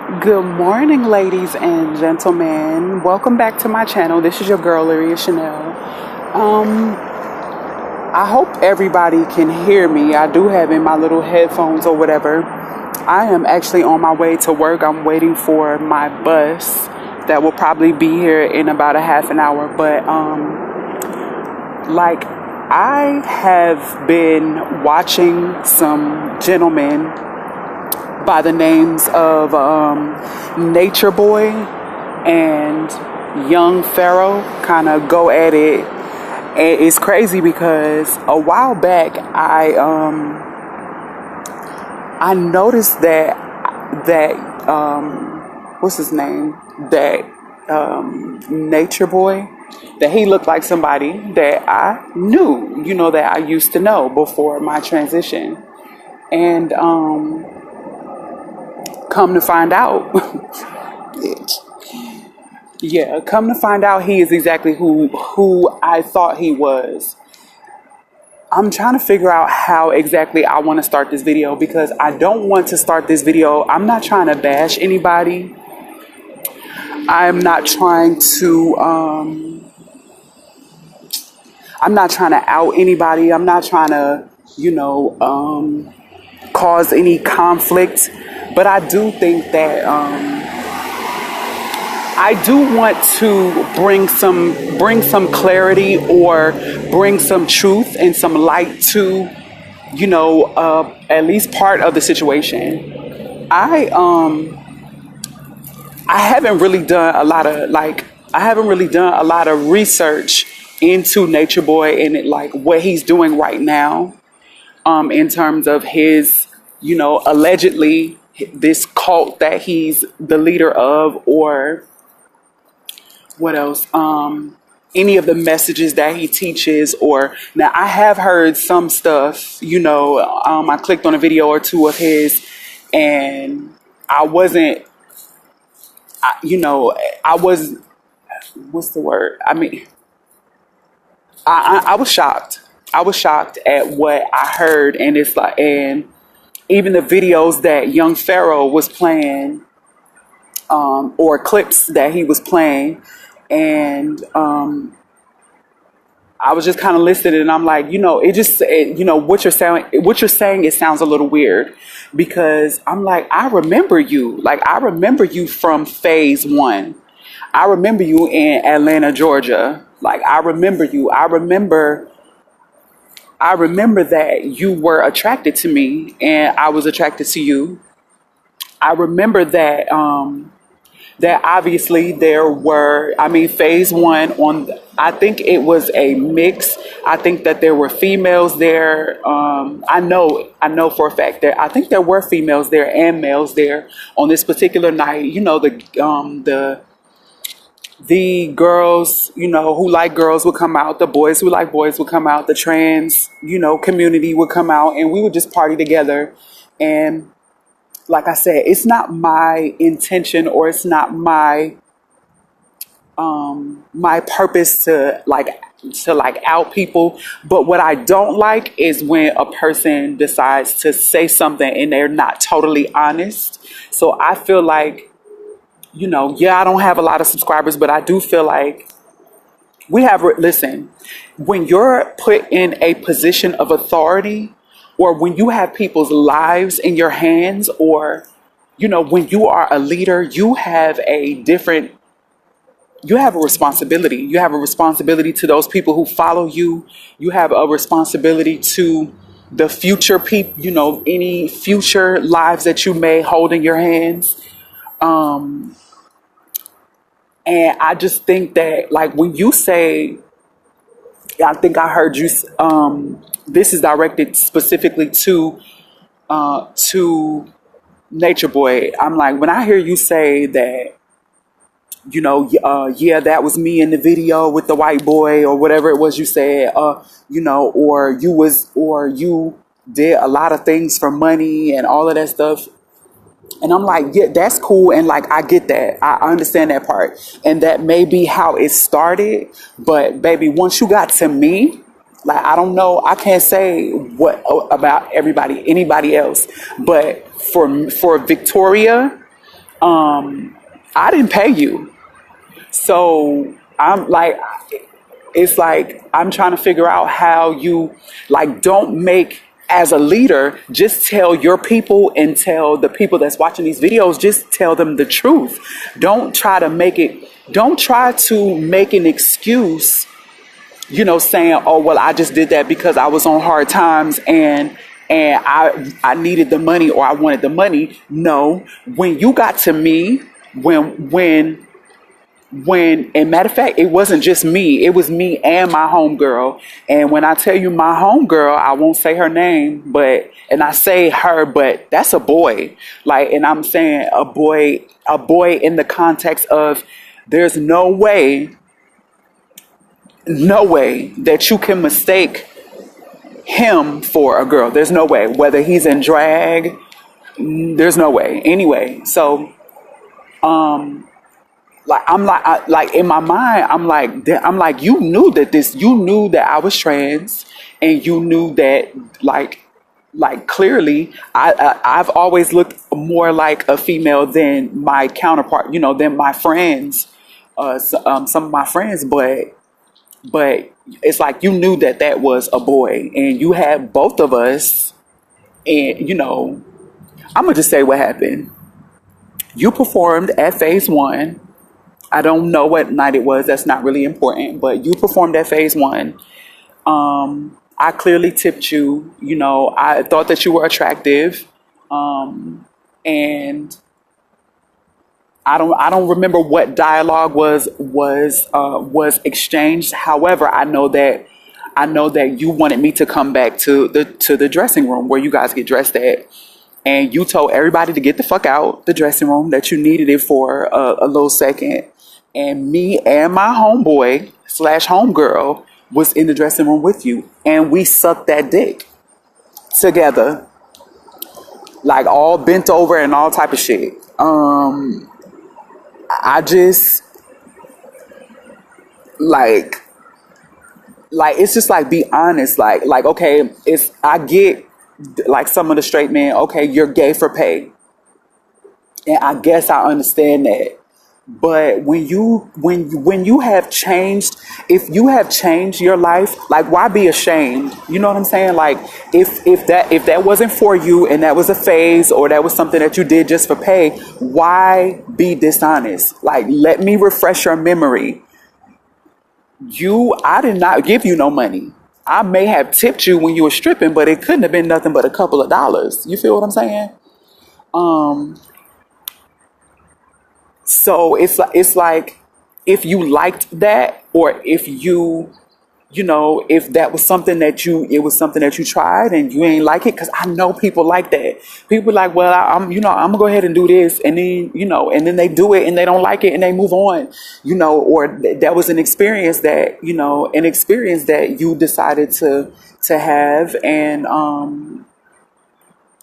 Good morning, ladies and gentlemen. Welcome back to my channel. This is your girl, Lyria Chanel. I hope everybody can hear me. I do have in my little headphones or whatever. I am actually on my way to work. I'm waiting for my bus that will probably be here in about a half an hour. But, I have been watching some gentlemen by the names of Nature Boy and Young Pharaoh kind of go at it. And it's crazy because a while back I noticed that what's his name, that Nature Boy, that he looked like somebody that I knew, that I used to know before my transition. And come to find out, come to find out, he is exactly who I thought he was. I'm trying to figure out how exactly I want to start this video, because I don't want to start this video. I'm not trying to bash anybody. I'm not trying to out anybody. I'm not trying to, cause any conflict. But I do think that I do want to bring some clarity, or bring some truth and some light to, at least part of the situation. I haven't really done a lot of research into Nature Boy and what he's doing right now, in terms of his, allegedly this cult that he's the leader of, or what else, any of the messages that he teaches. Or now I have heard some stuff, I clicked on a video or two of his, and I wasn't, what's the word? I mean, I was shocked. I was shocked at what I heard, and and even the videos that Young Pharaoh was playing, or clips that he was playing, and I was just kind of listening, and I'm like, what you're saying, it sounds a little weird, because I'm like, I remember you from phase one. I remember you in Atlanta, Georgia. I remember you. I remember that you were attracted to me and I was attracted to you. I remember that that obviously there were, phase one I think it was a mix. I think that there were females there. I know for a fact that I think there were females there and males there on this particular night. The girls, who like girls would come out. The boys who like boys would come out. The trans, community would come out, and we would just party together. And like I said, it's not my intention, or it's not my my purpose to out people. But what I don't like is when a person decides to say something and they're not totally honest. So I feel like, I don't have a lot of subscribers, but I do feel like listen, when you're put in a position of authority, or when you have people's lives in your hands, or, when you are a leader, you have a responsibility. You have a responsibility to those people who follow you. You have a responsibility to the future people, any future lives that you may hold in your hands. And I just think that, when you say, I think I heard you, this is directed specifically to Nature Boy. I'm like, when I hear you say that, that was me in the video with the white boy, or whatever it was you said, or you did a lot of things for money and all of that stuff. And I'm like, yeah, that's cool. And I get that. I understand that part. And that may be how it started. But baby, once you got to me, I don't know. I can't say what about anybody else. But for Victoria, I didn't pay you. So I'm like, it's like I'm trying to figure out how you, like, don't make, as a leader, just tell your people and tell the people that's watching these videos, just tell them the truth. Don't try to make an excuse, saying, oh, well, I just did that because I was on hard times and I needed the money, or I wanted the money. No, when you got to me, and matter of fact, it wasn't just me, it was me and my homegirl. And when I tell you my homegirl, I won't say her name, and I say her, but that's a boy. Like, and I'm saying a boy in the context of, there's no way that you can mistake him for a girl. There's no way. Whether he's in drag, there's no way. Anyway, so like in my mind, I'm like, you knew that I was trans, and you knew that, like clearly, I've always looked more like a female than my counterpart, than my friends, some of my friends, but it's like you knew that was a boy, and you had both of us, and I'm gonna just say what happened. You performed at Phase One. I don't know what night it was. That's not really important. But you performed at Phase One. I clearly tipped you. I thought that you were attractive, and I don't remember what dialogue was exchanged. However, I know that you wanted me to come back to the dressing room where you guys get dressed at. And you told everybody to get the fuck out the dressing room, that you needed it for a little second. And me and my homeboy / homegirl was in the dressing room with you. And we sucked that dick together. Like, all bent over and all type of shit. I just, like, it's just like, be honest. Like, okay, I get, like, some of the straight men, okay, you're gay for pay. And I guess I understand that. But when you have changed, if you have changed your life, like, why be ashamed? You know what I'm saying? Like, if that wasn't for you, and that was a phase, or that was something that you did just for pay, why be dishonest? Like, let me refresh your memory. I did not give you no money. I may have tipped you when you were stripping, but it couldn't have been nothing but a couple of dollars. You feel what I'm saying? So it's like, if you liked that, or if if that was something it was something that you tried and you ain't like it, because I know people like that. People like, well, I'm gonna go ahead and do this, and then and then they do it and they don't like it and they move on, or that was an experience that you decided to have, and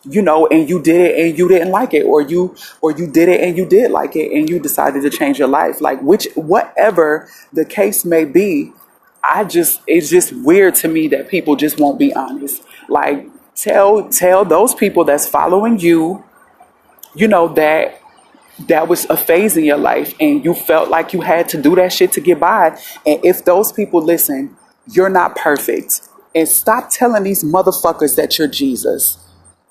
and you did it and you didn't like it, or you did it and you did like it and you decided to change your life. Like, whatever the case may be, it's just weird to me that people just won't be honest. Like, tell those people that's following you, that was a phase in your life and you felt like you had to do that shit to get by. And if those people listen, you're not perfect. And stop telling these motherfuckers that you're Jesus.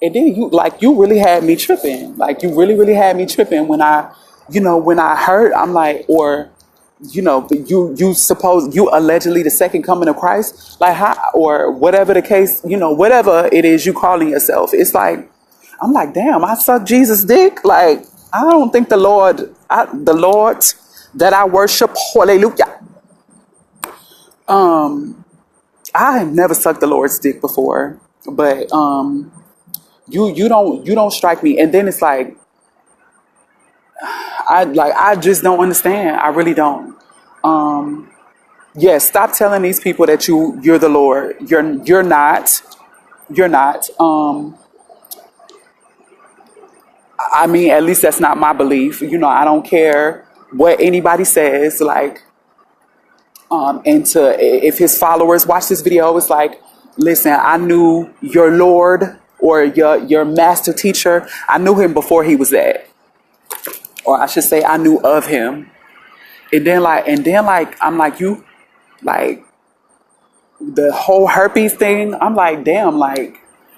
And then you really had me tripping. Like, you really, really had me tripping when I heard, I'm like, or, you suppose you allegedly the second coming of Christ, like, how, or whatever the case, whatever it is you calling yourself. It's like, I'm like, damn, I suck Jesus' dick. Like, I don't think the Lord that I worship, hallelujah. I have never sucked the Lord's dick before, but, you don't strike me. And then it's like, I just don't understand. I really don't. Yeah, stop telling these people that you're the Lord. You're not. I mean, at least that's not my belief. I don't care what anybody says. Like, if his followers watch this video, it's like, listen, I knew your Lord or your master teacher. I knew him before he was that. or I should say I knew of him. And then like I'm like, you, like, the whole herpes thing, I'm like, damn, like,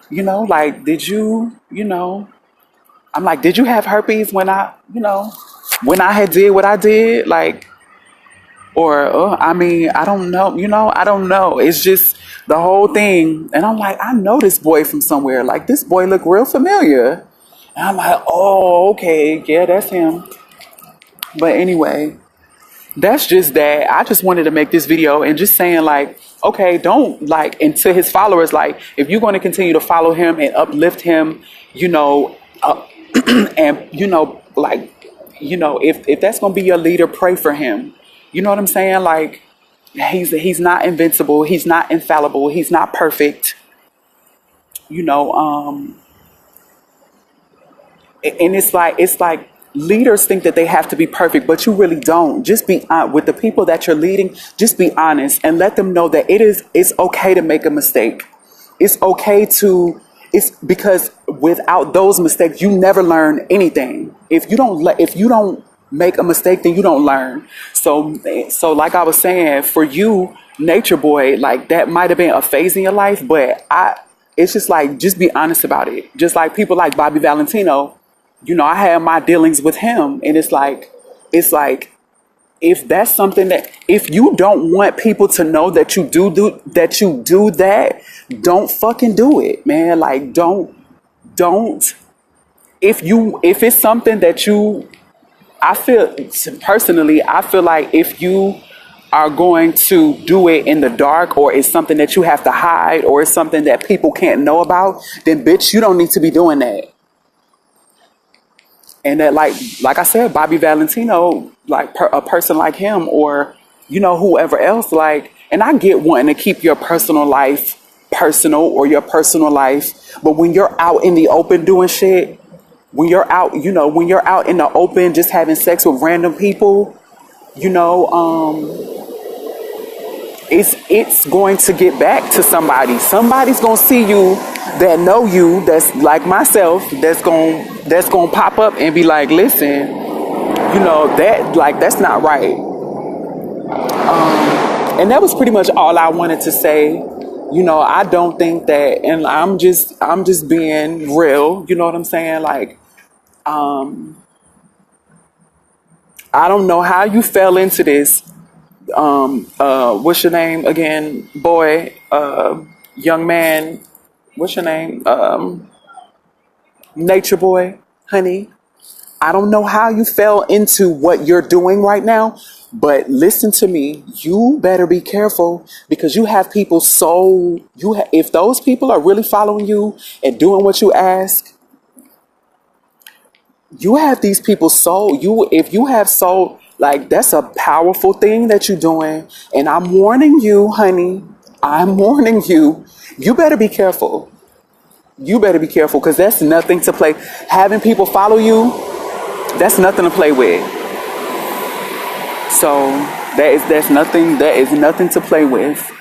like, did you, I'm like, did you have herpes when I had did what I did? Like, or, I mean, I don't know, I don't know. It's just the whole thing. And I'm like, I know this boy from somewhere. Like, this boy look real familiar. And I'm like, oh, okay, yeah, that's him. But anyway, that's just that. I just wanted to make this video and just saying, like, okay, don't, like, and to his followers, like, if you're going to continue to follow him and uplift him, and like, if that's going to be your leader, pray for him. You know what I'm saying? Like, he's not invincible, he's not infallible, he's not perfect. You know, and it's like leaders think that they have to be perfect, but you really don't. Just be with the people that you're leading. Just be honest and let them know that it's okay to make a mistake. It's okay to. It's because without those mistakes, you never learn anything. If you don't make a mistake, then you don't learn. So like I was saying, for you, Nature Boy, like, that might have been a phase in your life, but it's just like, just be honest about it. Just like people like Bobby Valentino. I had my dealings with him, and it's like, if that's something that, if you don't want people to know that you do that, don't fucking do it, man. Like, don't. If it's something that I feel personally, I feel like if you are going to do it in the dark, or it's something that you have to hide, or it's something that people can't know about, then bitch, you don't need to be doing that. And that, like I said, Bobby Valentino, like a person like him, or, whoever else, like, and I get wanting to keep your personal life personal, or your personal life. But when you're out in the open doing shit, when you're out in the open, just having sex with random people, it's going to get back to somebody. Somebody's going to see you that know you, that's like myself, that's going to pop up and be like, listen, that's not right. And that was pretty much all I wanted to say. I don't think that, and I'm just being real, you know what I'm saying? Like, I don't know how you fell into this. What's your name again, boy? Young man, what's your name? Nature Boy, honey. I don't know how you fell into what you're doing right now, but listen to me. You better be careful, because you have people if those people are really following you and doing what you ask, you have these people if you have soul, like, that's a powerful thing that you're doing. And I'm warning you, honey. I'm warning you. You better be careful. You better be careful, because that's nothing to play. Having people follow you, that's nothing to play with. So that is nothing to play with.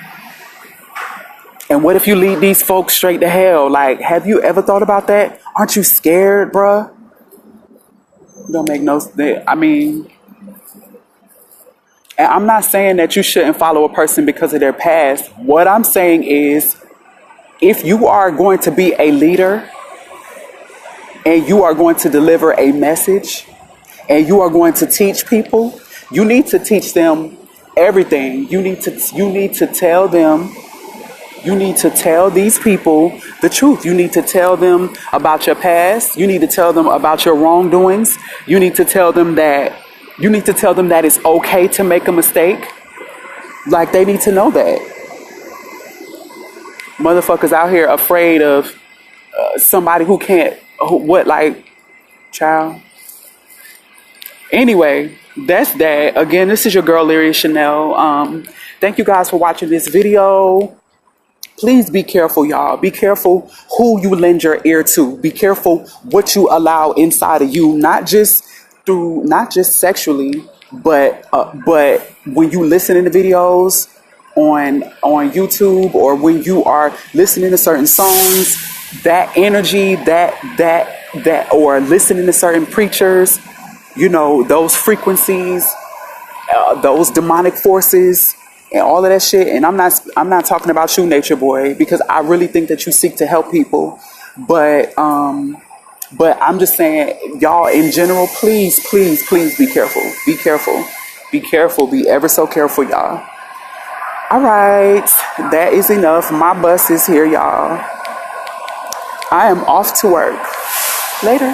And what if you lead these folks straight to hell? Like, have you ever thought about that? Aren't you scared, bruh? Don't make no sense. I mean, and I'm not saying that you shouldn't follow a person because of their past. What I'm saying is, if you are going to be a leader and you are going to deliver a message and you are going to teach people, you need to teach them everything. You need to tell them, you need to tell these people the truth. You need to tell them about your past. You need to tell them about your wrongdoings. You need to tell them that it's okay to make a mistake. Like, they need to know that. Motherfuckers out here afraid of somebody who can't, child. Anyway, that's that. Again, this is your girl, Lyria Chanel. Thank you guys for watching this video. Please be careful, y'all. Be careful who you lend your ear to. Be careful what you allow inside of you, not just sexually, but when you listen to videos on YouTube, or when you are listening to certain songs, that energy, that or listening to certain preachers, those frequencies, those demonic forces, and all of that shit. And I'm not talking about you, Nature Boy, because I really think that you seek to help people. But I'm just saying, y'all in general, please, please, please be careful. Be careful. Be careful. Be ever so careful, y'all. All right, that is enough. My bus is here, y'all. I am off to work. Later.